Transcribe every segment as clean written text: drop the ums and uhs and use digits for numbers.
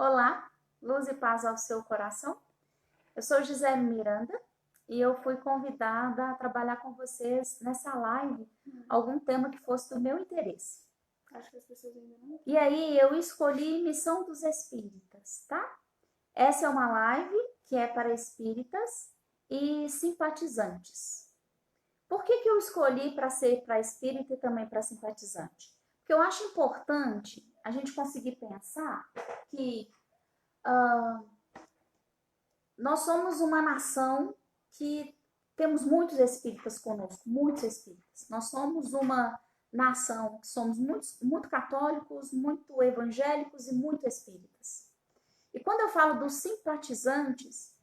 Olá, luz e paz ao seu coração. Eu sou Gisele Miranda e eu fui convidada a trabalhar com vocês nessa live algum tema que fosse do meu interesse. Acho que as pessoas ainda não. E aí eu escolhi Missão dos Espíritas, tá? Essa é uma live que é para espíritas e simpatizantes. Por que eu escolhi para ser para espírita e também para simpatizante? Porque eu acho importante a gente conseguir pensar que nós somos uma nação que temos muitos espíritas conosco, muitos espíritas. Nós somos uma nação que somos muito católicos, muito evangélicos e muito espíritas. E quando eu falo dos simpatizantes,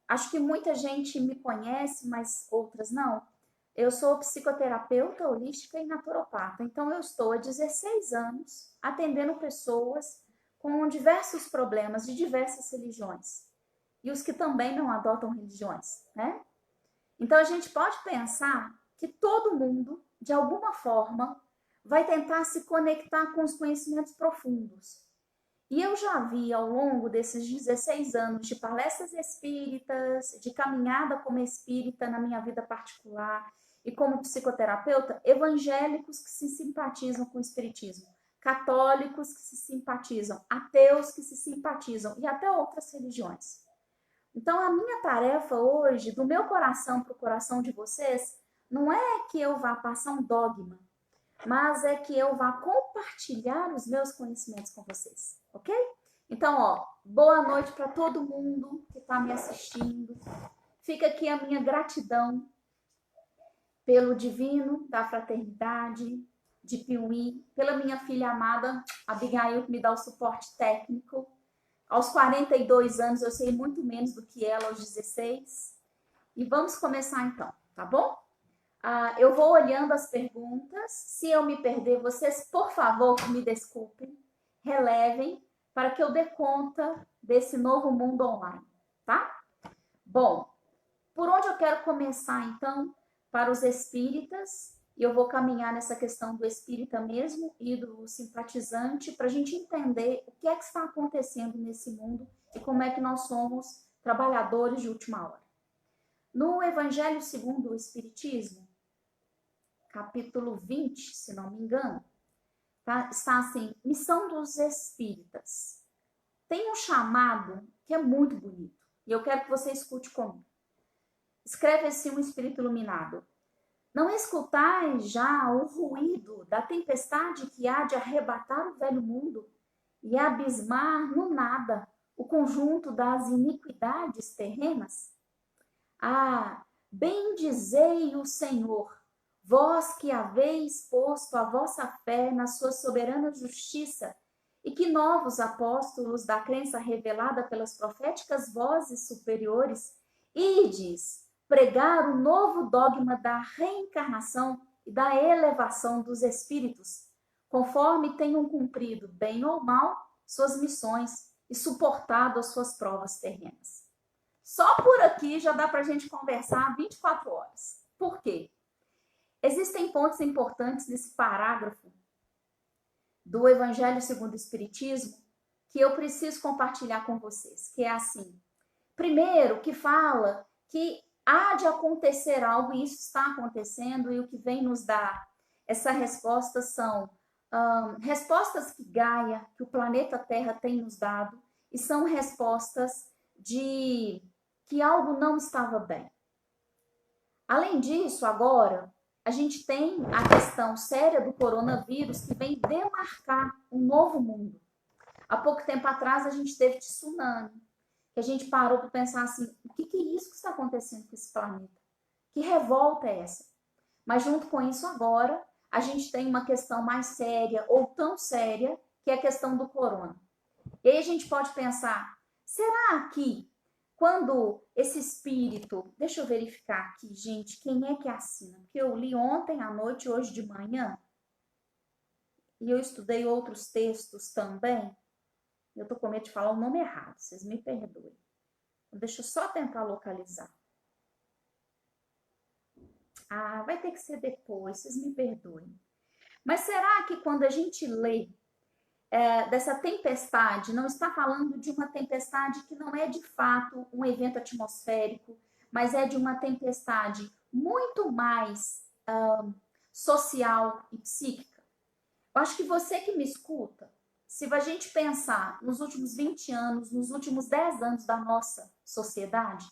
acho que muita gente me conhece, mas outras não. Eu sou psicoterapeuta holística e naturopata, então eu estou há 16 anos atendendo pessoas com diversos problemas de diversas religiões. E os que também não adotam religiões, né? Então a gente pode pensar que todo mundo, de alguma forma, vai tentar se conectar com os conhecimentos profundos. E eu já vi ao longo desses 16 anos de palestras espíritas, de caminhada como espírita na minha vida particular e como psicoterapeuta, evangélicos que se simpatizam com o espiritismo, católicos que se simpatizam, ateus que se simpatizam e até outras religiões. Então, a minha tarefa hoje, do meu coração para o coração de vocês, não é que eu vá passar um dogma, mas é que eu vá compartilhar os meus conhecimentos com vocês, ok? Então, boa noite para todo mundo que está me assistindo. Fica aqui a minha gratidão pelo divino da fraternidade, de Piuí, pela minha filha amada, Abigail, que me dá o suporte técnico. Aos 42 anos, eu sei muito menos do que ela aos 16. E vamos começar então, tá bom? Eu vou olhando as perguntas. Se eu me perder, vocês, por favor, me desculpem, relevem, para que eu dê conta desse novo mundo online, tá? Bom, por onde eu quero começar então? Para os espíritas, e eu vou caminhar nessa questão do espírita mesmo e do simpatizante, para a gente entender o que é que está acontecendo nesse mundo e como é que nós somos trabalhadores de última hora. No Evangelho segundo o Espiritismo, capítulo 20, se não me engano, está assim, missão dos espíritas. Tem um chamado que é muito bonito, e eu quero que você escute comigo. Escreve assim um espírito iluminado. Não escutais já o ruído da tempestade que há de arrebatar o velho mundo e abismar no nada o conjunto das iniquidades terrenas? Bendizei o Senhor, vós que haveis posto a vossa fé na sua soberana justiça, e que novos apóstolos da crença revelada pelas proféticas vozes superiores, ides pregar o novo dogma da reencarnação e da elevação dos espíritos, conforme tenham cumprido, bem ou mal, suas missões e suportado as suas provas terrenas. Só por aqui já dá para a gente conversar 24 horas. Por quê? Existem pontos importantes nesse parágrafo do Evangelho segundo o Espiritismo que eu preciso compartilhar com vocês, que é assim. Primeiro, que fala que há de acontecer algo, e isso está acontecendo, e o que vem nos dar essa resposta são respostas que Gaia, que o planeta Terra tem nos dado, e são respostas de que algo não estava bem. Além disso, agora, a gente tem a questão séria do coronavírus que vem demarcar um novo mundo. Há pouco tempo atrás, a gente teve tsunami, que a gente parou para pensar assim, o que é isso que está acontecendo com esse planeta? Que revolta é essa? Mas junto com isso agora, a gente tem uma questão mais séria, ou tão séria, que é a questão do corona. E aí a gente pode pensar, será que quando esse espírito, deixa eu verificar aqui, gente, quem é que assina? Porque eu li ontem à noite, hoje de manhã, e eu estudei outros textos também. Eu tô com medo de falar o nome errado, vocês me perdoem. Deixa eu só tentar localizar. Vai ter que ser depois, vocês me perdoem. Mas será que quando a gente lê dessa tempestade não está falando de uma tempestade que não é de fato um evento atmosférico, mas é de uma tempestade muito mais social e psíquica. Eu acho que você que me escuta, se a gente pensar nos últimos 20 anos, nos últimos 10 anos da nossa sociedade,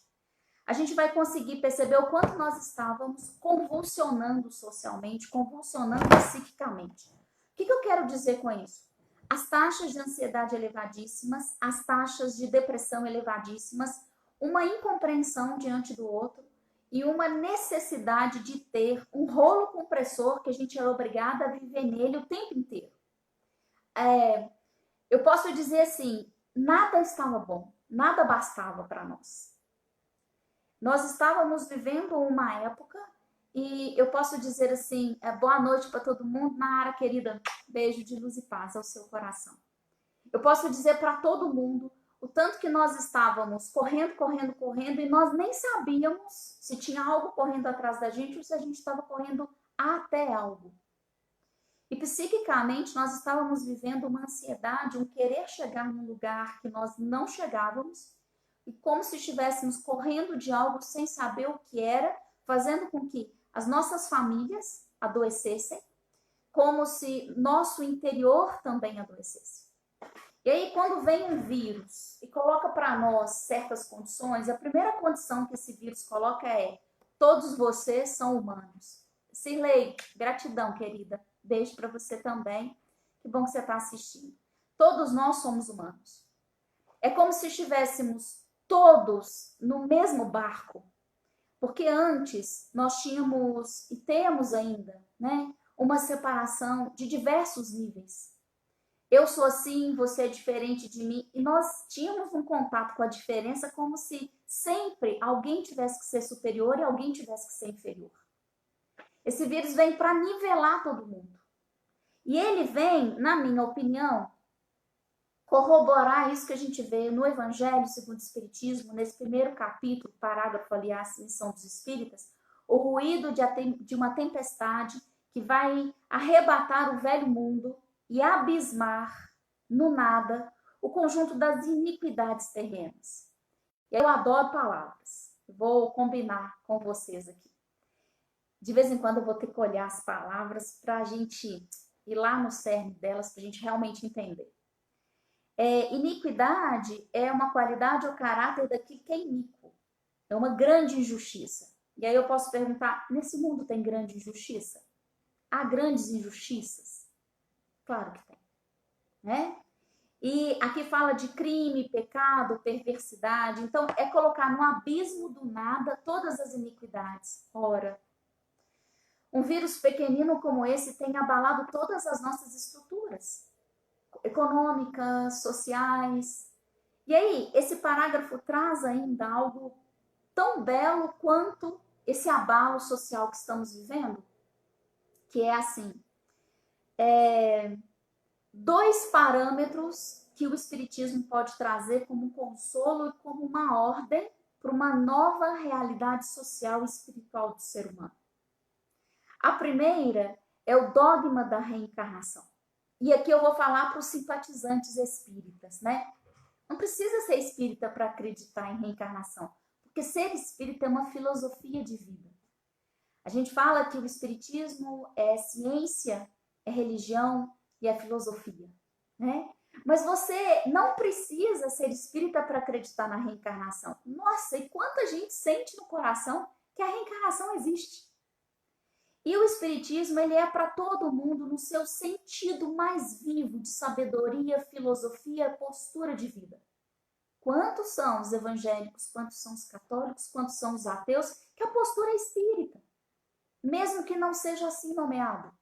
a gente vai conseguir perceber o quanto nós estávamos convulsionando socialmente, convulsionando psiquicamente. O que eu quero dizer com isso? As taxas de ansiedade elevadíssimas, as taxas de depressão elevadíssimas, uma incompreensão diante do outro e uma necessidade de ter um rolo compressor que a gente é obrigada a viver nele o tempo inteiro. Eu posso dizer assim, nada estava bom, nada bastava para nós. Nós estávamos vivendo uma época e eu posso dizer assim, boa noite para todo mundo, Nara, querida, beijo de luz e paz ao seu coração. Eu posso dizer para todo mundo o tanto que nós estávamos correndo e nós nem sabíamos se tinha algo correndo atrás da gente ou se a gente estava correndo até algo. E psiquicamente nós estávamos vivendo uma ansiedade, um querer chegar num lugar que nós não chegávamos e como se estivéssemos correndo de algo sem saber o que era, fazendo com que as nossas famílias adoecessem, como se nosso interior também adoecesse. E aí, quando vem um vírus e coloca para nós certas condições, a primeira condição que esse vírus coloca é: todos vocês são humanos. Cirlei, gratidão, querida. Beijo para você também. Que bom que você está assistindo. Todos nós somos humanos. É como se estivéssemos todos no mesmo barco. Porque antes nós tínhamos, e temos ainda, né, uma separação de diversos níveis. Eu sou assim, você é diferente de mim. E nós tínhamos um contato com a diferença como se sempre alguém tivesse que ser superior e alguém tivesse que ser inferior. Esse vírus vem para nivelar todo mundo. E ele vem, na minha opinião, corroborar isso que a gente vê no Evangelho segundo o Espiritismo, nesse primeiro capítulo, parágrafo, aliás, Missão dos Espíritas, o ruído de uma tempestade que vai arrebatar o velho mundo e abismar no nada o conjunto das iniquidades terrenas. E eu adoro palavras. Vou combinar com vocês aqui. De vez em quando eu vou ter que olhar as palavras para a gente ir lá no cerne delas, para a gente realmente entender. Iniquidade é uma qualidade ou caráter daquilo que é iníquo. É uma grande injustiça. E aí eu posso perguntar, nesse mundo tem grande injustiça? Há grandes injustiças? Claro que tem, né? E aqui fala de crime, pecado, perversidade. Então, é colocar no abismo do nada todas as iniquidades. Ora, um vírus pequenino como esse tem abalado todas as nossas estruturas econômicas, sociais. E aí, esse parágrafo traz ainda algo tão belo quanto esse abalo social que estamos vivendo, que é assim, dois parâmetros que o Espiritismo pode trazer como um consolo e como uma ordem para uma nova realidade social e espiritual do ser humano. A primeira é o dogma da reencarnação. E aqui eu vou falar para os simpatizantes espíritas, né? Não precisa ser espírita para acreditar em reencarnação, porque ser espírita é uma filosofia de vida. A gente fala que o espiritismo é ciência, é religião e é filosofia, né? Mas você não precisa ser espírita para acreditar na reencarnação. Nossa, e quanta gente sente no coração que a reencarnação existe. E o espiritismo, ele é para todo mundo no seu sentido mais vivo de sabedoria, filosofia, postura de vida. Quantos são os evangélicos, quantos são os católicos, quantos são os ateus, que a postura é espírita, mesmo que não seja assim nomeado.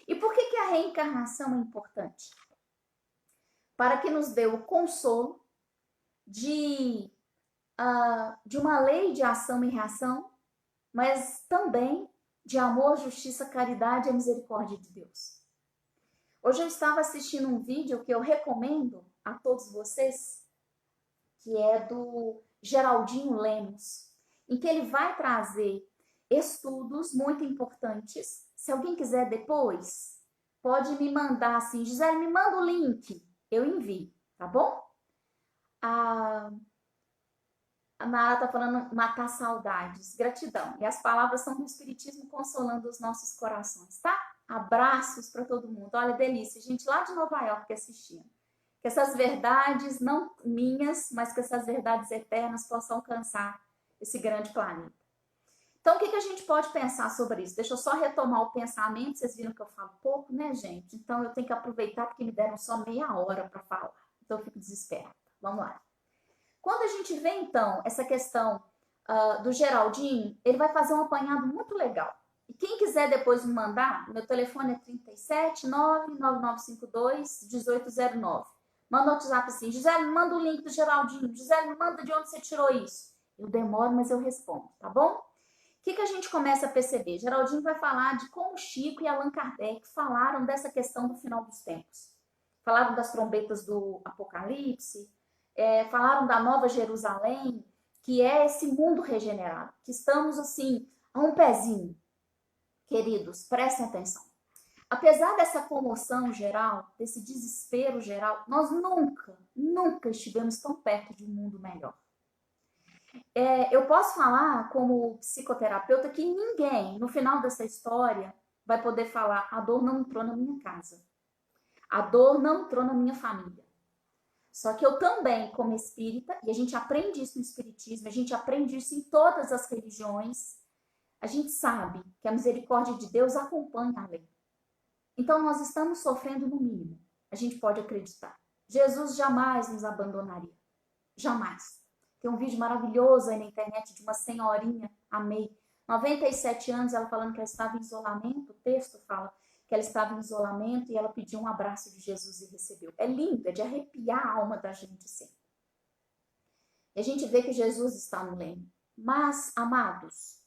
E por que a reencarnação é importante? Para que nos dê o consolo de uma lei de ação e reação, mas também de amor, justiça, caridade e misericórdia de Deus. Hoje eu estava assistindo um vídeo que eu recomendo a todos vocês, que é do Geraldinho Lemos, em que ele vai trazer estudos muito importantes. Se alguém quiser depois, pode me mandar assim, Gisele, me manda o link, eu envio, tá bom? A Mara tá falando matar saudades, gratidão. E as palavras são do Espiritismo consolando os nossos corações, tá? Abraços para todo mundo. Olha, delícia, gente lá de Nova York assistindo. Que essas verdades, não minhas, mas que essas verdades eternas possam alcançar esse grande planeta. Então, o que a gente pode pensar sobre isso? Deixa eu só retomar o pensamento. Vocês viram que eu falo pouco, né, gente? Então, eu tenho que aproveitar porque me deram só meia hora para falar. Então, eu fico desesperada. Vamos lá. Quando a gente vê, então, essa questão do Geraldinho, ele vai fazer um apanhado muito legal. E quem quiser depois me mandar, meu telefone é 37 99952 1809. Manda o WhatsApp assim, Gisele, manda o link do Geraldinho. Gisele, manda de onde você tirou isso. Eu demoro, mas eu respondo, tá bom? O que a gente começa a perceber? Geraldinho vai falar de como Chico e Allan Kardec falaram dessa questão do final dos tempos. Falaram das trombetas do Apocalipse, falaram da Nova Jerusalém, que é esse mundo regenerado, que estamos assim, a um pezinho. Queridos, prestem atenção. Apesar dessa comoção geral, desse desespero geral, nós nunca estivemos tão perto de um mundo melhor. Eu posso falar, como psicoterapeuta, que ninguém, no final dessa história, vai poder falar: a dor não entrou na minha casa, a dor não entrou na minha família. Só que eu também, como espírita, e a gente aprende isso no espiritismo, a gente aprende isso em todas as religiões, a gente sabe que a misericórdia de Deus acompanha a lei. Então, nós estamos sofrendo no mínimo. A gente pode acreditar. Jesus jamais nos abandonaria. Jamais. Tem um vídeo maravilhoso aí na internet de uma senhorinha, amei, 97 anos, ela falando que ela estava em isolamento. O texto fala que ela estava em isolamento e ela pediu um abraço de Jesus e recebeu. É lindo, é de arrepiar a alma da gente, sim. E a gente vê que Jesus está no leme. Mas, amados,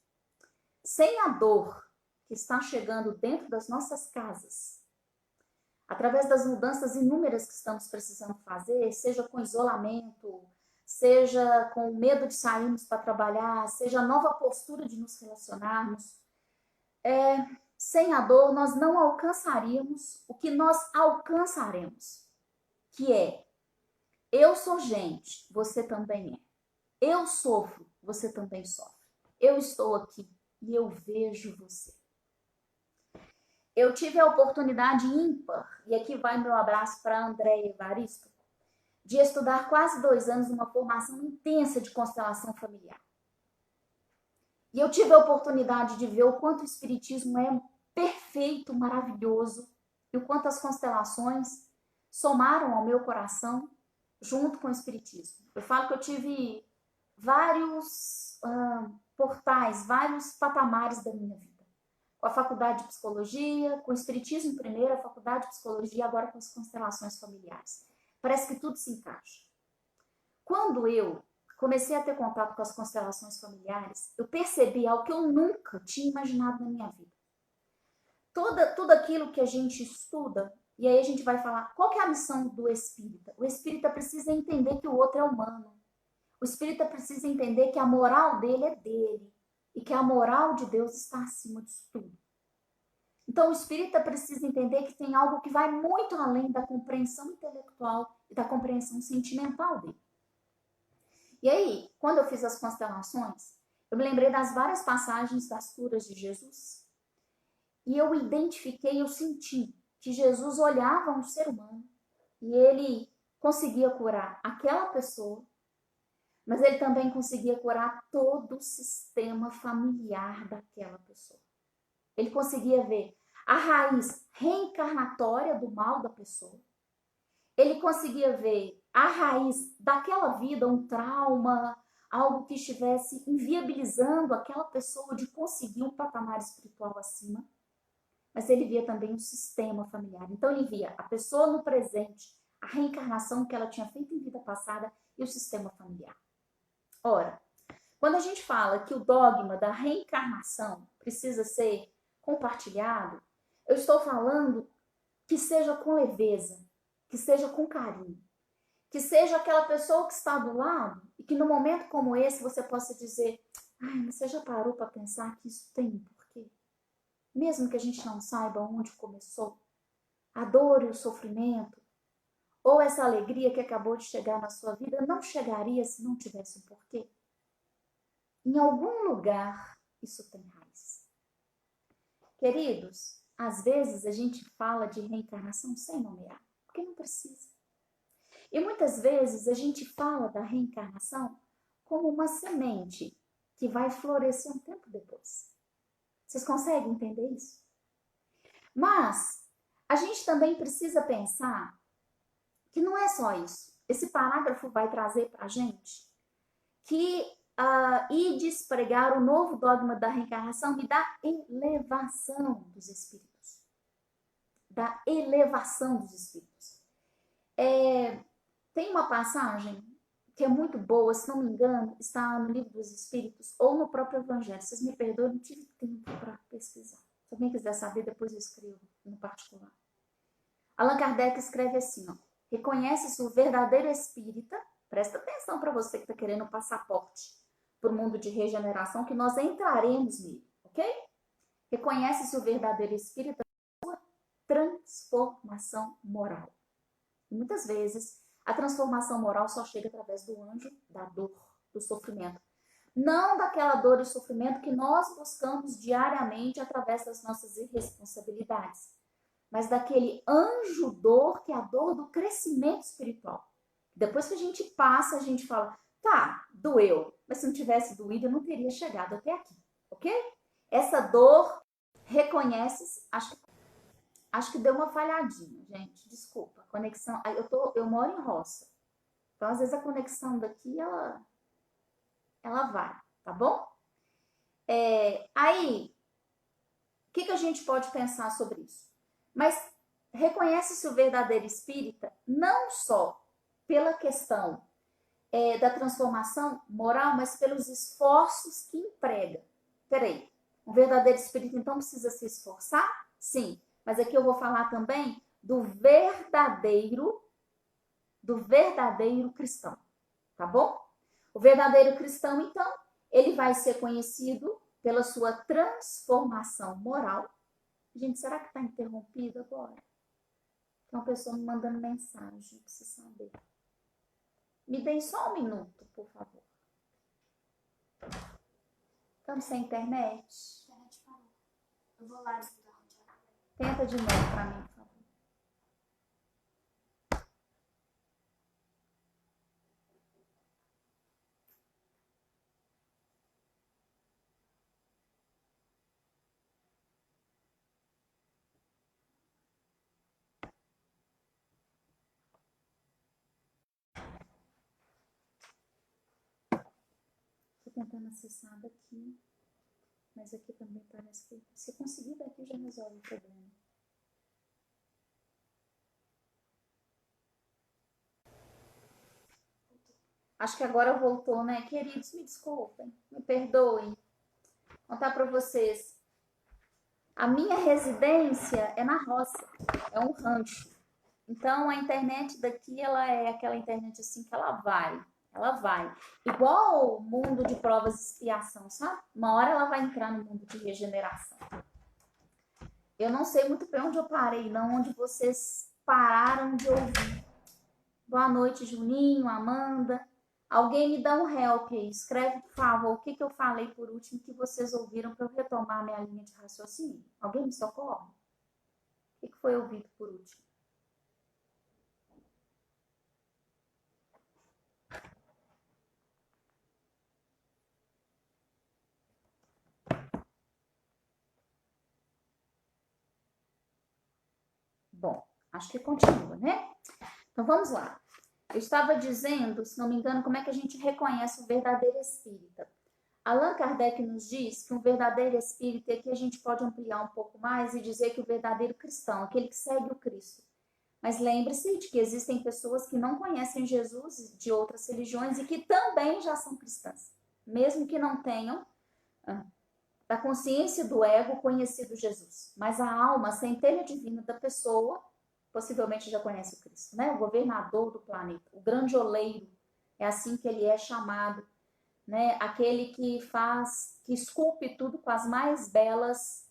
sem a dor que está chegando dentro das nossas casas, através das mudanças inúmeras que estamos precisando fazer, seja com isolamento, seja com medo de sairmos para trabalhar, seja a nova postura de nos relacionarmos, sem a dor nós não alcançaríamos o que nós alcançaremos, que é: eu sou gente, você também é. Eu sofro, você também sofre. Eu estou aqui e eu vejo você. Eu tive a oportunidade ímpar, e aqui vai meu abraço para Andréia Evaristo, de estudar quase 2 anos numa formação intensa de constelação familiar. E eu tive a oportunidade de ver o quanto o espiritismo é perfeito, maravilhoso, e o quanto as constelações somaram ao meu coração junto com o espiritismo. Eu falo que eu tive vários portais, vários patamares da minha vida. Com a faculdade de psicologia, com o espiritismo primeiro, a faculdade de psicologia, agora com as constelações familiares. Parece que tudo se encaixa. Quando eu comecei a ter contato com as constelações familiares, eu percebi algo que eu nunca tinha imaginado na minha vida. Tudo aquilo que a gente estuda, e aí a gente vai falar, qual que é a missão do espírita? O espírita precisa entender que o outro é humano. O espírita precisa entender que a moral dele é dele e que a moral de Deus está acima disso tudo. Então, o espírita precisa entender que tem algo que vai muito além da compreensão intelectual e da compreensão sentimental dele. E aí, quando eu fiz as constelações, eu me lembrei das várias passagens das curas de Jesus. E eu identifiquei, eu senti que Jesus olhava um ser humano e ele conseguia curar aquela pessoa, mas ele também conseguia curar todo o sistema familiar daquela pessoa. Ele conseguia ver a raiz reencarnatória do mal da pessoa. Ele conseguia ver a raiz daquela vida, um trauma, algo que estivesse inviabilizando aquela pessoa de conseguir um patamar espiritual acima. Mas ele via também o sistema familiar. Então ele via a pessoa no presente, a reencarnação que ela tinha feito em vida passada e o sistema familiar. Ora, quando a gente fala que o dogma da reencarnação precisa ser compartilhado, eu estou falando que seja com leveza, que seja com carinho, que seja aquela pessoa que está do lado e que no momento como esse você possa dizer: ai, mas você já parou para pensar que isso tem um porquê? Mesmo que a gente não saiba onde começou, a dor e o sofrimento, ou essa alegria que acabou de chegar na sua vida, não chegaria se não tivesse um porquê? Em algum lugar isso tem raiz. Queridos, às vezes a gente fala de reencarnação sem nomear, porque não precisa. E muitas vezes a gente fala da reencarnação como uma semente que vai florescer um tempo depois. Vocês conseguem entender isso? Mas a gente também precisa pensar que não é só isso. Esse parágrafo vai trazer para a gente que ides pregar o novo dogma da reencarnação e da elevação dos espíritos. Da elevação dos espíritos. Tem uma passagem que é muito boa, se não me engano, está no Livro dos Espíritos ou no próprio Evangelho. Vocês me perdoem, não tive tempo para pesquisar. Se alguém quiser saber, depois eu escrevo no particular. Allan Kardec escreve assim, ó: reconhece-se o verdadeiro espírita, presta atenção para você que está querendo um passaporte para o mundo de regeneração, que nós entraremos nele, ok? Reconhece-se o verdadeiro espírita na sua transformação moral. E muitas vezes a transformação moral só chega através do anjo da dor, do sofrimento. Não daquela dor e sofrimento que nós buscamos diariamente através das nossas irresponsabilidades, mas daquele anjo dor, que é a dor do crescimento espiritual. Depois que a gente passa, a gente fala, tá, doeu, mas se não tivesse doído, eu não teria chegado até aqui, ok? Essa dor reconhece, acho que deu uma falhadinha, gente, desculpa, a conexão, eu moro em roça, então às vezes a conexão daqui, ela vai, tá bom? Aí, o que a gente pode pensar sobre isso? Mas reconhece-se o verdadeiro espírita não só pela questão da transformação moral, mas pelos esforços que emprega. Peraí, um verdadeiro espírita então precisa se esforçar? Sim, mas aqui eu vou falar também do verdadeiro cristão, tá bom? O verdadeiro cristão, então, ele vai ser conhecido pela sua transformação moral. Gente, será que está interrompido agora? Tem uma pessoa me mandando mensagem, preciso saber. Me deem só um minuto, por favor. Estamos sem internet? A internet parou. Eu vou lá desligar. Tenta de novo para mim, por favor. Estou tentando acessar daqui, mas aqui também parece que se conseguir daqui já resolve o problema. Acho que agora voltou, né? Queridos, me desculpem, me perdoem. Vou contar para vocês. A minha residência é na roça, é um rancho. Então a internet daqui, ela é aquela internet assim que ela vai. Igual o mundo de provas e expiação, sabe? Uma hora ela vai entrar no mundo de regeneração. Eu não sei muito bem onde eu parei, não, onde vocês pararam de ouvir. Boa noite, Juninho, Amanda. Alguém me dá um help aí. Escreve, por favor, o que eu falei por último que vocês ouviram para eu retomar a minha linha de raciocínio. Alguém me socorre? O que foi ouvido por último? Bom, acho que continua, né? Então vamos lá. Eu estava dizendo, se não me engano, como é que a gente reconhece o verdadeiro espírita. Allan Kardec nos diz que um verdadeiro espírita, aqui a gente pode ampliar um pouco mais e dizer que o verdadeiro cristão, aquele que segue o Cristo. Mas lembre-se de que existem pessoas que não conhecem Jesus de outras religiões e que também já são cristãs, mesmo que não tenham da consciência do ego conhecido Jesus. Mas a alma, a centelha divina da pessoa, possivelmente já conhece o Cristo, né? O governador do planeta, o grande oleiro, é assim que ele é chamado, né? Aquele que esculpe tudo com as mais belas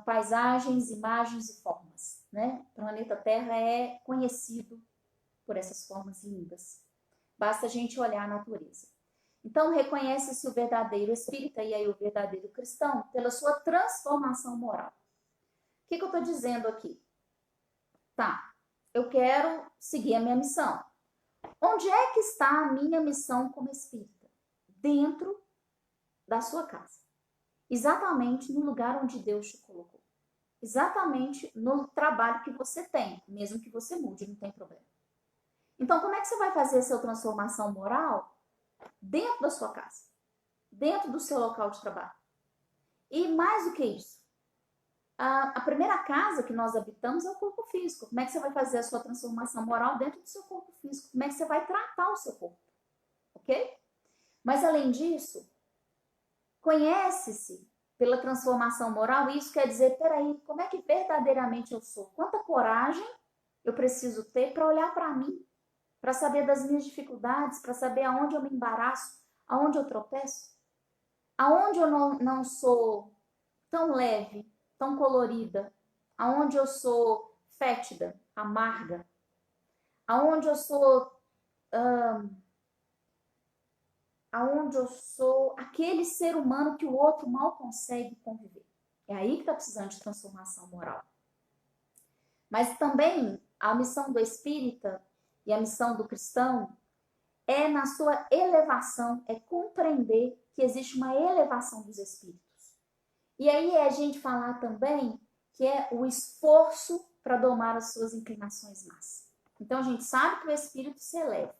paisagens, imagens e formas, né? O planeta Terra é conhecido por essas formas lindas. Basta a gente olhar a natureza. Então, reconhece-se o verdadeiro espírita e aí o verdadeiro cristão pela sua transformação moral. O que eu estou dizendo aqui? Tá, eu quero seguir a minha missão. Onde é que está a minha missão como espírita? Dentro da sua casa. Exatamente no lugar onde Deus te colocou. Exatamente no trabalho que você tem, mesmo que você mude, não tem problema. Então, como é que você vai fazer a sua transformação moral? Dentro da sua casa, dentro do seu local de trabalho. E mais do que isso, a primeira casa que nós habitamos é o corpo físico. Como é que você vai fazer a sua transformação moral dentro do seu corpo físico? Como é que você vai tratar o seu corpo? Ok? Mas além disso, conhece-se pela transformação moral, e isso quer dizer, peraí, como é que verdadeiramente eu sou? Quanta coragem eu preciso ter para olhar para mim, para saber das minhas dificuldades, para saber aonde eu me embaraço, aonde eu tropeço, aonde eu não sou tão leve, tão colorida, aonde eu sou fétida, amarga, aonde eu sou aquele ser humano que o outro mal consegue conviver. É aí que está precisando de transformação moral. Mas também a missão do espírita e a missão do cristão é na sua elevação, é compreender que existe uma elevação dos espíritos. E aí é a gente falar também que é o esforço para domar as suas inclinações más. Então a gente sabe que o espírito se eleva.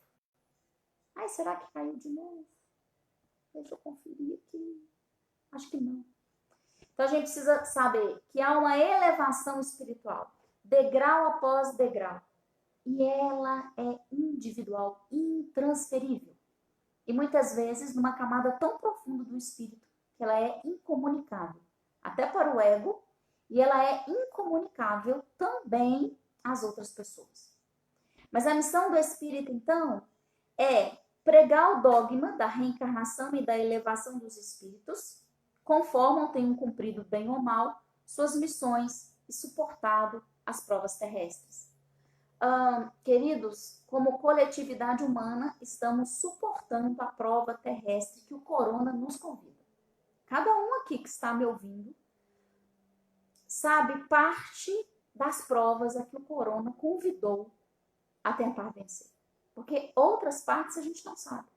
Ai, será que caiu de novo? Deixa eu conferir aqui. Acho que não. Então a gente precisa saber que há uma elevação espiritual, degrau após degrau. E ela é individual, intransferível. E muitas vezes numa camada tão profunda do espírito que ela é incomunicável, até para o ego, e ela é incomunicável também às outras pessoas. Mas a missão do espírito, então, é pregar o dogma da reencarnação e da elevação dos espíritos, conforme tenham cumprido bem ou mal suas missões e suportado as provas terrestres. Queridos, como coletividade humana, estamos suportando a prova terrestre que o corona nos convida. Cada um aqui que está me ouvindo sabe parte das provas a que o corona convidou a tentar vencer. Porque outras partes a gente não sabe.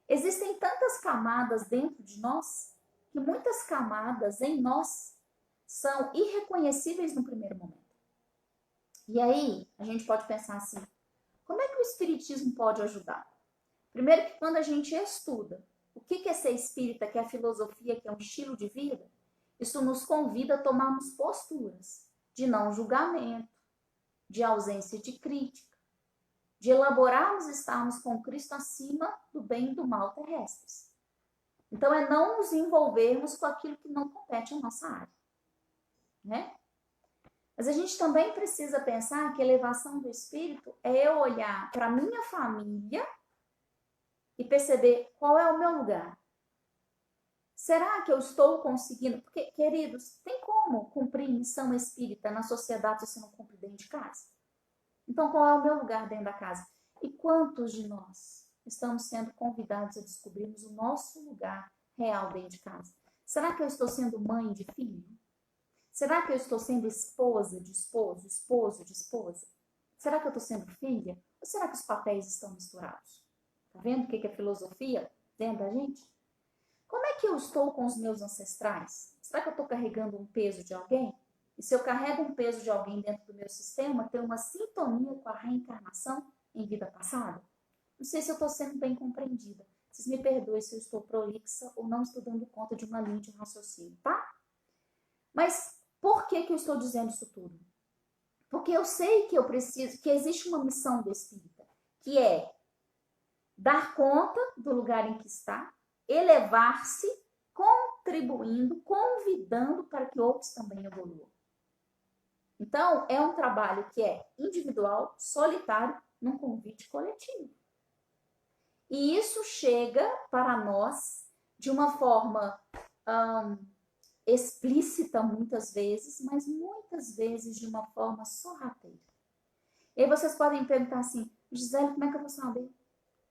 Existem tantas camadas dentro de nós que muitas camadas em nós são irreconhecíveis no primeiro momento. E aí, a gente pode pensar assim, como é que o espiritismo pode ajudar? Primeiro que quando a gente estuda o que é ser espírita, que é a filosofia, que é um estilo de vida, isso nos convida a tomarmos posturas de não julgamento, de ausência de crítica, de elaborarmos e estarmos com Cristo acima do bem e do mal terrestres. Então, é não nos envolvermos com aquilo que não compete à nossa área, né? Mas a gente também precisa pensar que a elevação do espírito é eu olhar para a minha família e perceber qual é o meu lugar. Será que eu estou conseguindo? Porque, queridos, tem como cumprir missão espírita na sociedade se você não cumpre dentro de casa? Então, qual é o meu lugar dentro da casa? E quantos de nós estamos sendo convidados a descobrirmos o nosso lugar real dentro de casa? Será que eu estou sendo mãe de filho? Será que eu estou sendo esposa de esposo, esposo de esposa? Será que eu estou sendo filha? Ou será que os papéis estão misturados? Tá vendo o que é filosofia dentro da gente? Como é que eu estou com os meus ancestrais? Será que eu estou carregando um peso de alguém? E se eu carrego um peso de alguém dentro do meu sistema, tem uma sintonia com a reencarnação em vida passada? Não sei se eu estou sendo bem compreendida. Vocês me perdoem se eu estou prolixa ou não estou dando conta de uma linha de raciocínio, tá? Mas por que eu estou dizendo isso tudo? Porque eu sei que eu preciso, que existe uma missão do espírita, que é dar conta do lugar em que está, elevar-se, contribuindo, convidando para que outros também evoluam. Então, é um trabalho que é individual, solitário, num convite coletivo. E isso chega para nós de uma forma explícita muitas vezes, mas muitas vezes de uma forma sorrateira. E aí vocês podem perguntar assim, Gisele, como é que eu vou saber?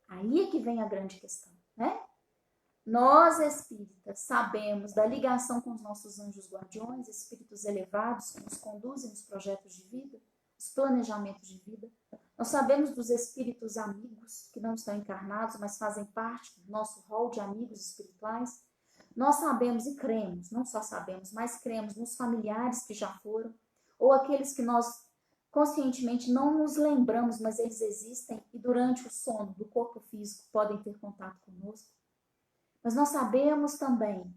Aí é que vem a grande questão, né? Nós, espíritas, sabemos da ligação com os nossos anjos guardiões, espíritos elevados que nos conduzem nos projetos de vida, os planejamentos de vida. Nós sabemos dos espíritos amigos, que não estão encarnados, mas fazem parte do nosso rol de amigos espirituais. Nós sabemos e cremos, não só sabemos, mas cremos nos familiares que já foram, ou aqueles que nós conscientemente não nos lembramos, mas eles existem e durante o sono do corpo físico podem ter contato conosco. Mas nós sabemos também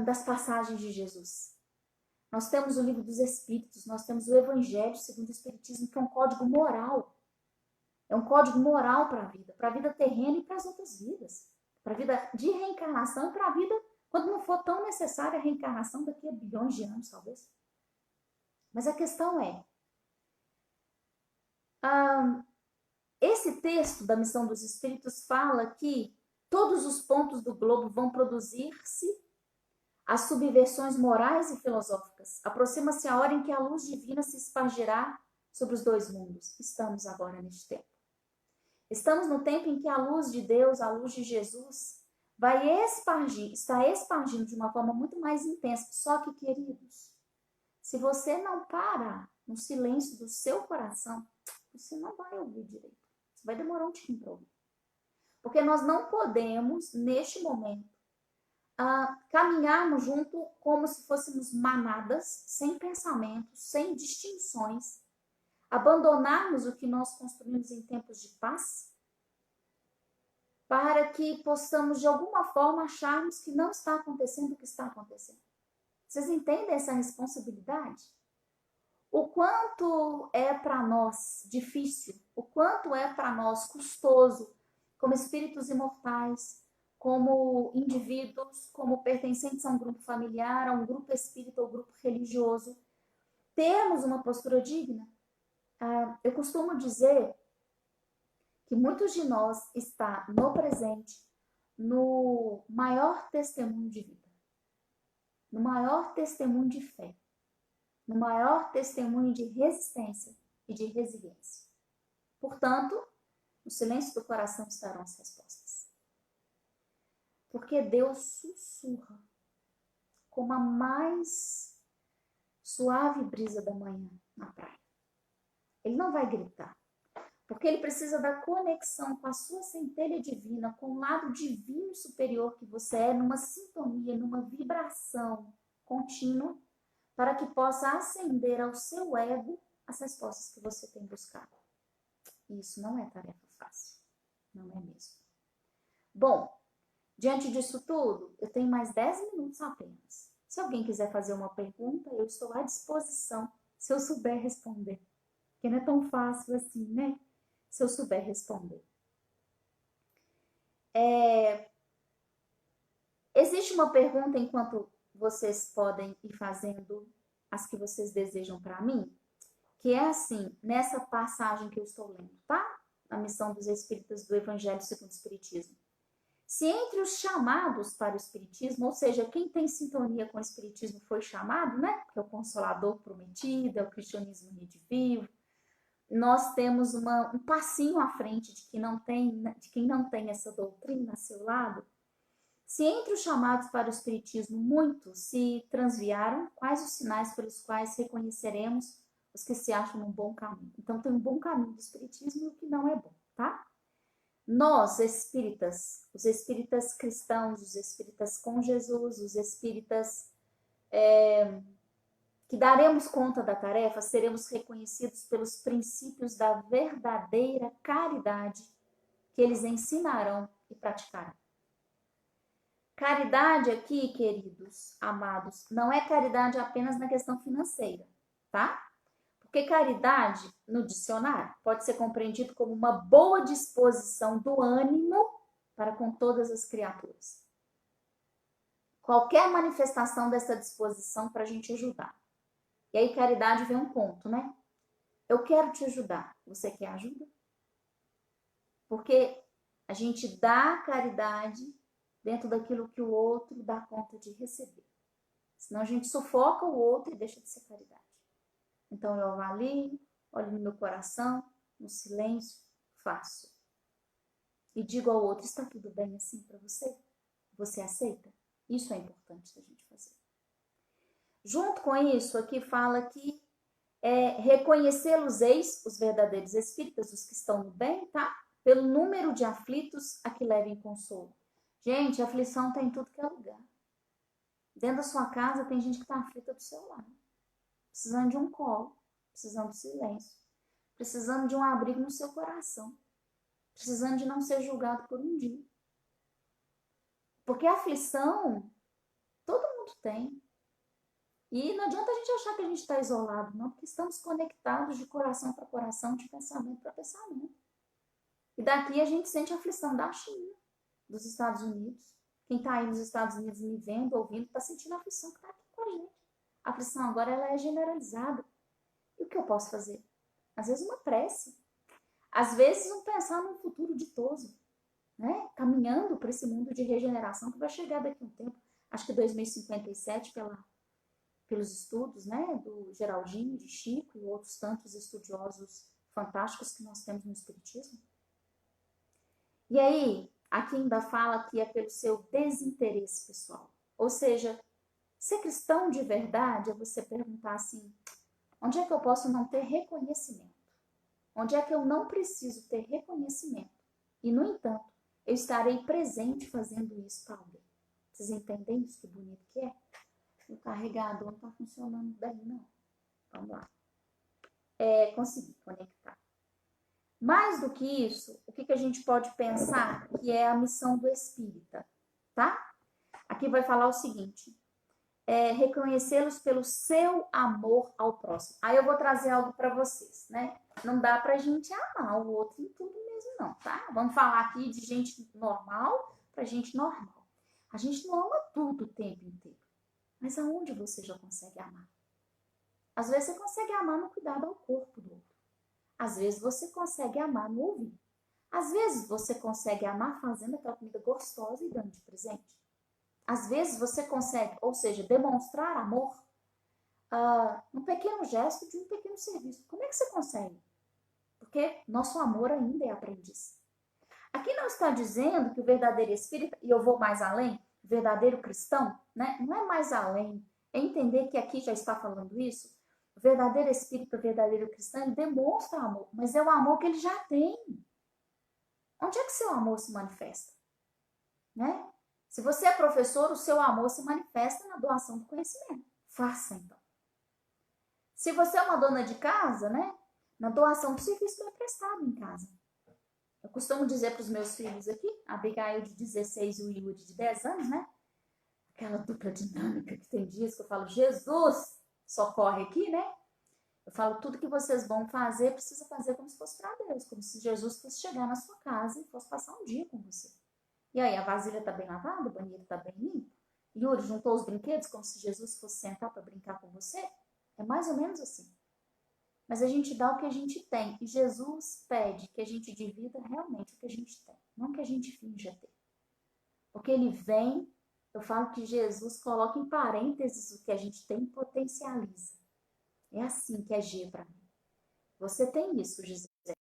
das passagens de Jesus. Nós temos o livro dos Espíritos, nós temos o Evangelho segundo o Espiritismo, que é um código moral. É um código moral para a vida terrena e para as outras vidas. Para a vida de reencarnação e para a vida, quando não for tão necessária a reencarnação daqui a bilhões de anos, talvez. Mas a questão é, esse texto da Missão dos Espíritos fala que todos os pontos do globo vão produzir-se as subversões morais e filosóficas. Aproxima-se a hora em que a luz divina se espargirá sobre os dois mundos. Estamos agora neste tempo. Estamos no tempo em que a luz de Deus, a luz de Jesus, está expandindo de uma forma muito mais intensa. Só que, queridos, se você não parar no silêncio do seu coração, você não vai ouvir direito. Você vai demorar um pouquinho para ouvir. Porque nós não podemos, neste momento, caminharmos junto como se fôssemos manadas, sem pensamentos, sem distinções, abandonarmos o que nós construímos em tempos de paz, para que possamos, de alguma forma, acharmos que não está acontecendo o que está acontecendo. Vocês entendem essa responsabilidade? O quanto é para nós difícil, o quanto é para nós custoso, como espíritos imortais, como indivíduos, como pertencentes a um grupo familiar, a um grupo espírita ou grupo religioso, termos uma postura digna. Eu costumo dizer que muitos de nós está no presente no maior testemunho de vida, no maior testemunho de fé, no maior testemunho de resistência e de resiliência. Portanto, no silêncio do coração estarão as respostas. Porque Deus sussurra como a mais suave brisa da manhã na praia. Ele não vai gritar, porque ele precisa da conexão com a sua centelha divina, com o lado divino superior que você é, numa sintonia, numa vibração contínua, para que possa acender ao seu ego as respostas que você tem buscado. E isso não é tarefa fácil, não é mesmo. Bom, diante disso tudo, eu tenho mais 10 minutos apenas. Se alguém quiser fazer uma pergunta, eu estou à disposição, se eu souber responder. Porque não é tão fácil assim, né? Se eu souber responder. Existe uma pergunta enquanto vocês podem ir fazendo as que vocês desejam para mim, que é assim, nessa passagem que eu estou lendo, tá? A Missão dos Espíritas do Evangelho segundo o Espiritismo. Se entre os chamados para o Espiritismo, ou seja, quem tem sintonia com o Espiritismo foi chamado, né? Que é o Consolador Prometido, é o Cristianismo Redivivo. Nós temos um passinho à frente de quem não tem essa doutrina a seu lado. Se entre os chamados para o Espiritismo muitos se transviaram, quais os sinais pelos quais reconheceremos os que se acham num bom caminho? Então tem um bom caminho do Espiritismo e o que não é bom, tá? Nós, espíritas, os espíritas cristãos, os espíritas com Jesus, os espíritas que daremos conta da tarefa, seremos reconhecidos pelos princípios da verdadeira caridade que eles ensinarão e praticarão. Caridade aqui, queridos, amados, não é caridade apenas na questão financeira, tá? Porque caridade, no dicionário, pode ser compreendido como uma boa disposição do ânimo para com todas as criaturas. Qualquer manifestação dessa disposição para a gente ajudar. E aí, caridade vem um ponto, né? Eu quero te ajudar. Você quer ajuda? Porque a gente dá caridade dentro daquilo que o outro dá conta de receber. Senão a gente sufoca o outro e deixa de ser caridade. Então eu avalio, olho no meu coração, no silêncio, faço. E digo ao outro, está tudo bem assim para você? Você aceita? Isso é importante da gente fazer. Junto com isso, aqui fala que reconhecê-los eis, os verdadeiros espíritas, os que estão no bem, tá? Pelo número de aflitos a que levem consolo. Gente, a aflição está em tudo que é lugar. Dentro da sua casa tem gente que está aflita do seu lado. Precisando de um colo, precisando de silêncio, precisando de um abrigo no seu coração, precisando de não ser julgado por um dia. Porque a aflição, todo mundo tem. E não adianta a gente achar que a gente está isolado, não, porque estamos conectados de coração para coração, de pensamento para pensamento. E daqui a gente sente a aflição da China, dos Estados Unidos. Quem está aí nos Estados Unidos me vendo, ouvindo, está sentindo a aflição que está aqui com a gente. A aflição agora ela é generalizada. E o que eu posso fazer? Às vezes uma prece. Às vezes um pensar num futuro ditoso, né? Caminhando para esse mundo de regeneração que vai chegar daqui a um tempo. Acho que 2057, pelos estudos, né, do Geraldinho, de Chico e outros tantos estudiosos fantásticos que nós temos no Espiritismo. E aí, aqui ainda fala que é pelo seu desinteresse pessoal. Ou seja, ser cristão de verdade é você perguntar assim, onde é que eu posso não ter reconhecimento? Onde é que eu não preciso ter reconhecimento? E, no entanto, eu estarei presente fazendo isso para alguém. Vocês entendem isso? Que bonito que é? O carregador não está funcionando bem, não. Vamos lá. Consegui conectar. Mais do que isso, o que a gente pode pensar que é a missão do espírita, tá? Aqui vai falar o seguinte, reconhecê-los pelo seu amor ao próximo. Aí eu vou trazer algo para vocês, né? Não dá pra gente amar o outro em tudo mesmo, não, tá? Vamos falar aqui de gente normal pra gente normal. A gente não ama tudo o tempo inteiro. Mas aonde você já consegue amar? Às vezes você consegue amar no cuidado ao corpo do outro. Às vezes você consegue amar no ouvir. Às vezes você consegue amar fazendo aquela comida gostosa e dando de presente. Às vezes você consegue, ou seja, demonstrar amor num pequeno gesto de um pequeno serviço. Como é que você consegue? Porque nosso amor ainda é aprendiz. Aqui não está dizendo que o verdadeiro espírita, e eu vou mais além, o verdadeiro cristão, né? Não é mais além, é entender que aqui já está falando isso. O verdadeiro espírita, o verdadeiro cristão, ele demonstra amor, mas é o amor que ele já tem. Onde é que seu amor se manifesta? Né? Se você é professor, o seu amor se manifesta na doação do conhecimento. Faça, então. Se você é uma dona de casa, né? Na doação do serviço que é prestado em casa. Eu costumo dizer para os meus filhos aqui, a Abigail de 16 e o Yuri de 10 anos, né? Aquela dupla dinâmica que tem dias que eu falo, Jesus, socorre aqui, né? Eu falo, tudo que vocês vão fazer, precisa fazer como se fosse para Deus, como se Jesus fosse chegar na sua casa e fosse passar um dia com você. E aí, a vasilha está bem lavada, o banheiro está bem limpo? Yuri juntou os brinquedos como se Jesus fosse sentar para brincar com você? É mais ou menos assim. Mas a gente dá o que a gente tem. E Jesus pede que a gente divida realmente o que a gente tem. Não que a gente finja ter. Porque ele vem, eu falo que Jesus coloca em parênteses o que a gente tem e potencializa. É assim que é G para mim. Você tem isso, Gisele.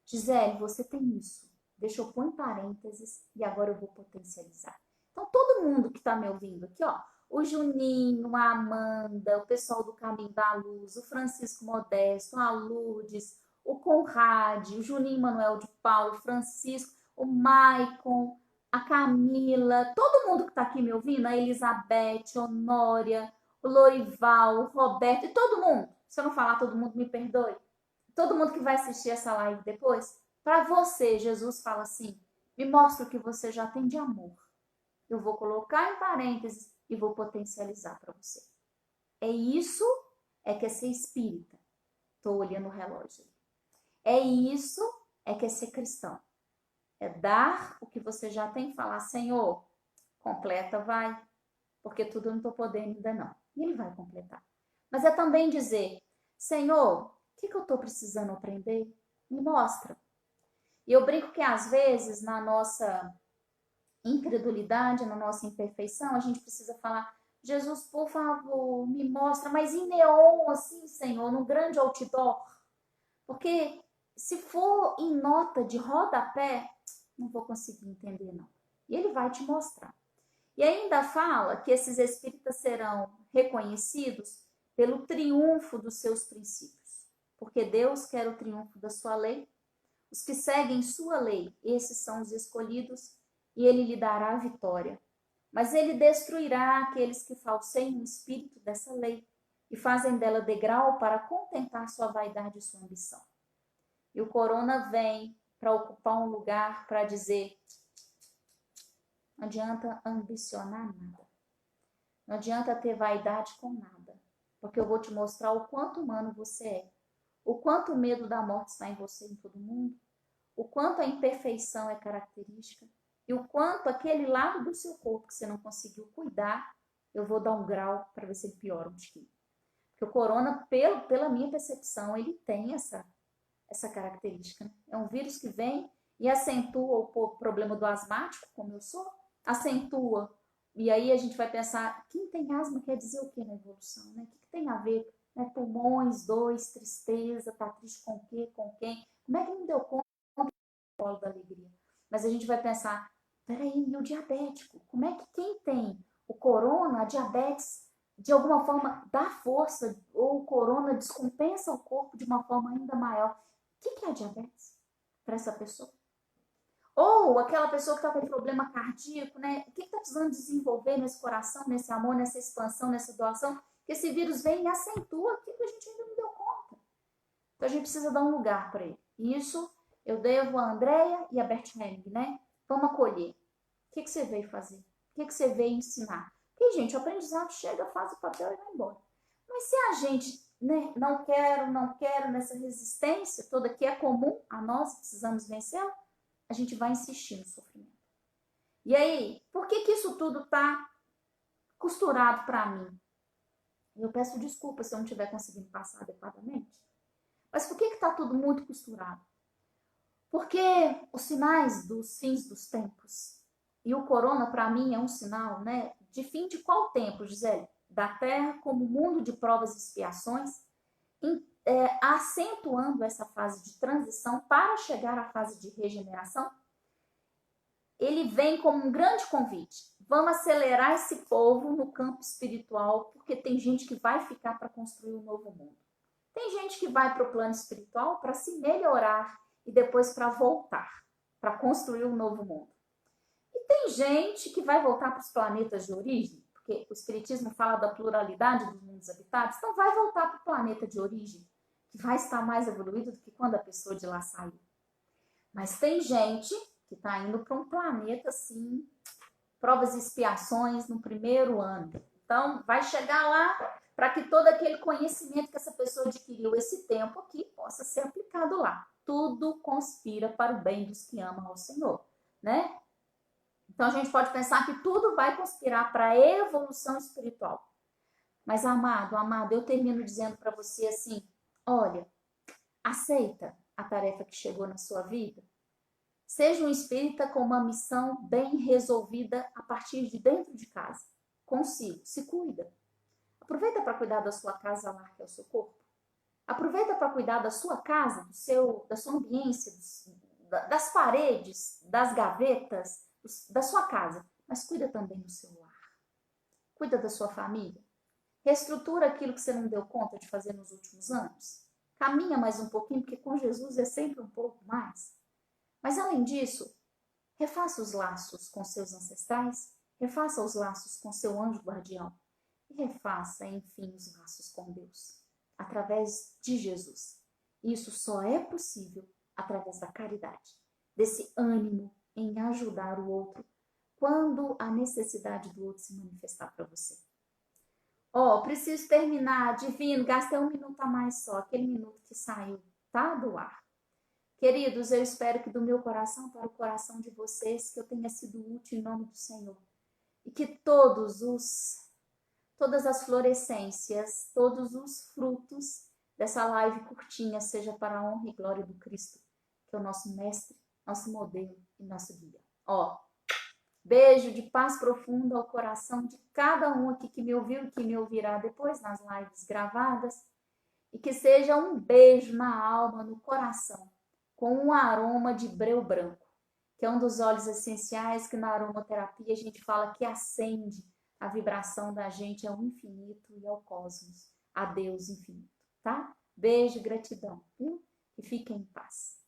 Gisele, você tem isso. Deixa eu pôr em parênteses e agora eu vou potencializar. Então, todo mundo que está me ouvindo aqui, ó, o Juninho, a Amanda, o pessoal do Caminho da Luz, o Francisco Modesto, a Lourdes, o Conrad, o Juninho Manuel de Paulo, o Francisco, o Maicon, a Camila, todo mundo que está aqui me ouvindo, a Elizabeth, a Honória, o Lorival, o Roberto, e todo mundo. Se eu não falar todo mundo, me perdoe. Todo mundo que vai assistir essa live depois, para você, Jesus fala assim, me mostra o que você já tem de amor. Eu vou colocar em parênteses e vou potencializar para você. É isso, que é ser espírita. Estou olhando o relógio. É isso, que é ser cristão. É dar o que você já tem e falar, Senhor, completa, vai. Porque tudo eu não estou podendo ainda não. E ele vai completar. Mas é também dizer, Senhor, o que eu estou precisando aprender? Me mostra. E eu brinco que às vezes na nossa incredulidade, na nossa imperfeição, a gente precisa falar: Jesus, por favor, me mostra, mas em neon, assim, Senhor, num grande outdoor. Porque se for em nota de rodapé, não vou conseguir entender, não. E ele vai te mostrar. E ainda fala que esses espíritas serão reconhecidos pelo triunfo dos seus princípios. Porque Deus quer o triunfo da sua lei. Os que seguem sua lei, esses são os escolhidos, e ele lhe dará a vitória. Mas ele destruirá aqueles que falseiam o espírito dessa lei e fazem dela degrau para contentar sua vaidade e sua ambição. E o corona vem para ocupar um lugar para dizer: não adianta ambicionar nada. Não adianta ter vaidade com nada. Porque eu vou te mostrar o quanto humano você é. O quanto o medo da morte está em você e em todo mundo. O quanto a imperfeição é característica. E o quanto aquele lado do seu corpo que você não conseguiu cuidar, eu vou dar um grau para ver se ele piora um tiquinho. Porque o corona, pela minha percepção, ele tem essa característica. Né? É um vírus que vem e acentua o problema do asmático, como eu sou, acentua. E aí a gente vai pensar: quem tem asma quer dizer o que na evolução? Né? O que tem a ver? Né? Pulmões, dores, tristeza, tá triste com o quê? Com quem? Como é que não deu conta do da alegria? Mas a gente vai pensar: peraí, e o diabético? Como é que quem tem o corona, a diabetes, de alguma forma dá força, ou o corona descompensa o corpo de uma forma ainda maior? O que é a diabetes para essa pessoa? Ou aquela pessoa que está com problema cardíaco, né? O que está precisando desenvolver nesse coração, nesse amor, nessa expansão, nessa doação? Que esse vírus vem e acentua aquilo que a gente ainda não deu conta. Então a gente precisa dar um lugar para ele. E isso eu devo a Andrea e a Bert Helling, né? Vamos acolher. O que você veio fazer? O que você veio ensinar? Porque, gente, o aprendizado chega, faz o papel e vai embora. Mas se a gente, né, não quero, nessa resistência toda que é comum a nós, precisamos vencê-la, a gente vai insistir no sofrimento. E aí, por que isso tudo está costurado para mim? Eu peço desculpa se eu não estiver conseguindo passar adequadamente. Mas por que está tudo muito costurado? Porque os sinais dos fins dos tempos, e o corona para mim é um sinal, né, de fim de qual tempo, Gisele? Da Terra como mundo de provas e expiações, acentuando essa fase de transição para chegar à fase de regeneração. Ele vem como um grande convite. Vamos acelerar esse povo no campo espiritual, porque tem gente que vai ficar para construir um novo mundo. Tem gente que vai para o plano espiritual para se melhorar e depois para voltar, para construir um novo mundo. E tem gente que vai voltar para os planetas de origem, porque o Espiritismo fala da pluralidade dos mundos habitados, então vai voltar para o planeta de origem, que vai estar mais evoluído do que quando a pessoa de lá saiu. Mas tem gente que está indo para um planeta assim, provas e expiações no primeiro ano. Então, vai chegar lá para que todo aquele conhecimento que essa pessoa adquiriu esse tempo aqui possa ser aplicado lá. Tudo conspira para o bem dos que amam ao Senhor, né? Então, a gente pode pensar que tudo vai conspirar para a evolução espiritual. Mas, amado, eu termino dizendo para você assim: olha, aceita a tarefa que chegou na sua vida. Seja um espírita com uma missão bem resolvida a partir de dentro de casa. Consigo, se cuida. Aproveita para cuidar da sua casa lá, que é o seu corpo. Aproveita para cuidar da sua casa, da sua ambiência, das paredes, das gavetas, da sua casa. Mas cuida também do seu lar. Cuida da sua família. Reestrutura aquilo que você não deu conta de fazer nos últimos anos. Caminha mais um pouquinho, porque com Jesus é sempre um pouco mais. Mas, além disso, refaça os laços com seus ancestrais, refaça os laços com seu anjo guardião e refaça, enfim, os laços com Deus, através de Jesus. Isso só é possível através da caridade, desse ânimo em ajudar o outro quando a necessidade do outro se manifestar para você. Preciso terminar, divino, gastei 1 minuto a mais só, aquele minuto que saiu, tá, do ar. Queridos, eu espero que do meu coração para o coração de vocês, que eu tenha sido útil em nome do Senhor. E que todas as florescências, todos os frutos dessa live curtinha seja para a honra e glória do Cristo, que é o nosso mestre, nosso modelo e nosso guia. Beijo de paz profunda ao coração de cada um aqui que me ouviu e que me ouvirá depois nas lives gravadas. E que seja um beijo na alma, no coração, com um aroma de breu branco, que é um dos óleos essenciais que na aromaterapia a gente fala que acende a vibração da gente ao infinito e ao cosmos, a Deus infinito, tá? Beijo e gratidão, viu? E fiquem em paz.